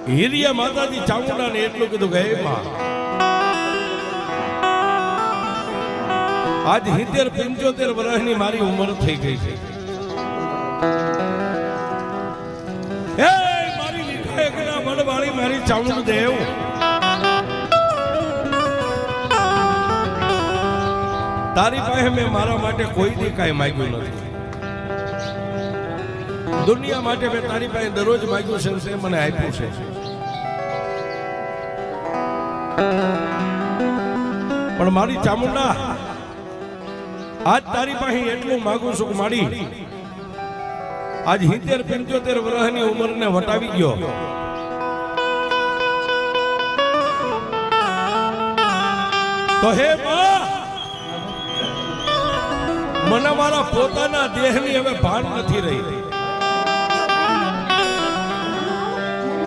હિરિયા માતાજી ચામુંડાને એટલું કીધું કે હે માં, આજ 70-75 વર્ષની મારી ઉંમર થઈ ગઈ છે. હે મારી લીધા એકલા વડવાળી મારી ચામુંડ દેવ, તારી પાસે મેં મારા માટે કોઈ દી કાંઈ માંગ્યું નથી. દુનિયા માટે મેં તારી પાસે દરરોજ માંગ્યું છે, તે મને આપ્યું છે. પણ મારી ચામુંડા, આજ તારી પાસે એટલું માંગુ છું કે મારી આજ 70-75 વર્ષની ઉંમરને વટાવી ગયો. તો હે માં, મને મારા પોતાના દેહની હવે ભાન નથી રહી.